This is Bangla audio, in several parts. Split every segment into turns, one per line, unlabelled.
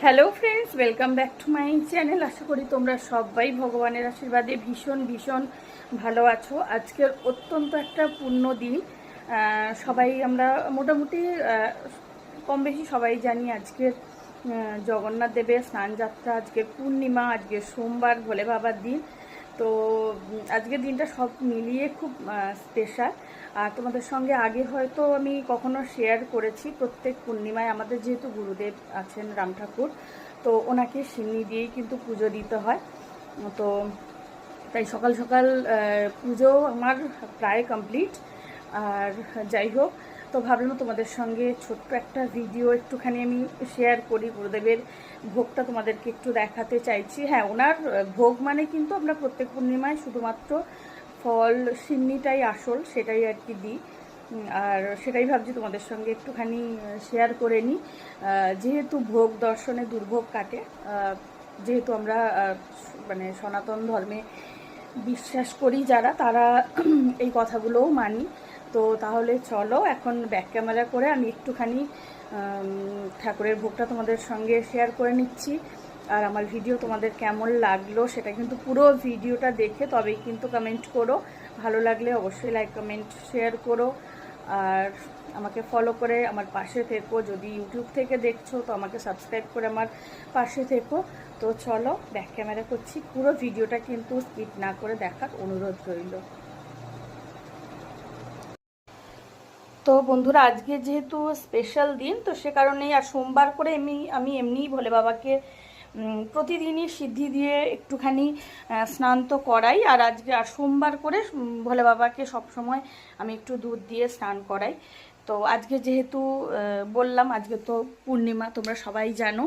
Hello friends, welcome back to my channel. আশা করি তোমরা সবাই ভগবানের আশীর্বাদে ভীষণ ভীষণ ভালো আছো। আজকের অত্যন্ত একটা পূর্ণ দিন। সবাই আমরা মোটামুটি কম বেশি সবাই জানি আজকের জগন্নাথ দেবের স্নানযাত্রা, আজকের পূর্ণিমা, আজকের সোমবার, ভোলে বাবার দিন। তো আজকের দিনটা সব মিলিয়ে খুব স্পেশাল। আর তোমাদের সঙ্গে আগে হয়তো আমি কখনো শেয়ার করেছি, প্রত্যেক পূর্ণিমায় আমাদের যেহেতু গুরুদেব আছেন রাম ঠাকুর, তো ওনাকে সিন্নি দিয়েই কিন্তু পুজো দিতে হয়। তো তাই সকাল সকাল পুজো আমার প্রায় কমপ্লিট। আর যাই হোক, তো ভাবলাম তোমাদের সঙ্গে ছোট্ট একটা ভিডিও একটুখানি আমি শেয়ার করি। গুরুদেবের ভোগটা তোমাদেরকে একটু দেখাতে চাইছি। হ্যাঁ, ওনার ভোগ মানে কিন্তু আমরা প্রত্যেক পূর্ণিমায় শুধুমাত্র ফল সিন্নিটাই আসল, সেটাই আর কি দিই। আর সেটাই ভাবছি তোমাদের সঙ্গে একটুখানি শেয়ার করে নিই। যেহেতু ভোগ দর্শনে দুর্ভোগ কাটে, যেহেতু আমরা মানে সনাতন ধর্মে বিশ্বাস করি যারা, তারা এই কথাগুলোও মানি। তো তাহলে চলো এখন ব্যাক ক্যামেরা করে আমি একটুখানি ঠাকুরের ভোগটা তোমাদের সঙ্গে শেয়ার করে নিচ্ছি। আর আমার ভিডিও তোমাদের কেমন লাগলো সেটা কিন্তু পুরো ভিডিওটা দেখে তবেই কিন্তু কমেন্ট করো। ভালো লাগলে অবশ্যই লাইক কমেন্ট শেয়ার করো। আর আমাকে ফলো করে আমার পাশে থেকো। যদি ইউটিউব থেকে দেখছো তো আমাকে সাবস্ক্রাইব করে আমার পাশে থেকো। তো চলো ব্যাক ক্যামেরা করছি, পুরো ভিডিওটা কিন্তু স্কিপ না করে দেখার অনুরোধ রইল। তো বন্ধুরা, আজকে যেহেতু স্পেশাল দিন, তো সে কারণেই আর সোমবার করে আমি এমনিই ভোলে বাবাকে প্রতিদিনই সিদ্ধি দিয়ে একটুখানি স্নান তো করাই। আর আজকে আর সোমবার করে ভোলে বাবাকে সবসময় আমি একটু দুধ দিয়ে স্নান করাই। তো আজকে যেহেতু বললাম আজকে তো পূর্ণিমা, তোমরা সবাই জানো।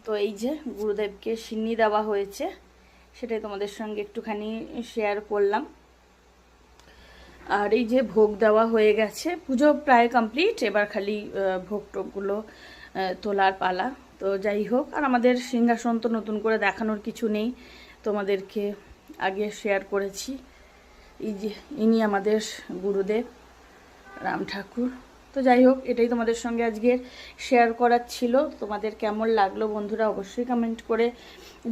তো এই যে গুরুদেবকে সিন্নি দেওয়া হয়েছে, সেটাই তোমাদের সঙ্গে একটুখানি শেয়ার করলাম। আর এই যে ভোগ দেওয়া হয়ে গেছে, পুজো প্রায় কমপ্লিট, এবার খালি ভোগ টোগগুলো তোলার পালা। তো যাই হোক, আর আমাদের সিংহাসন তো নতুন করে দেখানোর কিছু নেই, তোমাদেরকে আগে শেয়ার করেছি। এই যে ইনি আমাদের গুরুদেব রাম ঠাকুর। তো যাই হোক, এটাই তোমাদের সঙ্গে আজকের শেয়ার করার ছিল। তোমাদের কেমন লাগলো বন্ধুরা অবশ্যই কমেন্ট করে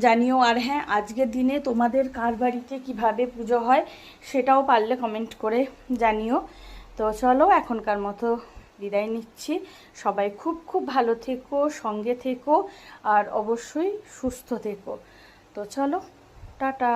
জানিও। আর হ্যাঁ, আজকের দিনে তোমাদের কার বাড়িতে কীভাবে পুজো হয় সেটাও পারলে কমেন্ট করে জানিও। তো চলো এখনকার মতো বিদায় নিচ্ছি। সবাই খুব খুব ভালো থেকো, সঙ্গে থেকো, আর অবশ্যই সুস্থ থেকো। তো চলো, টাটা।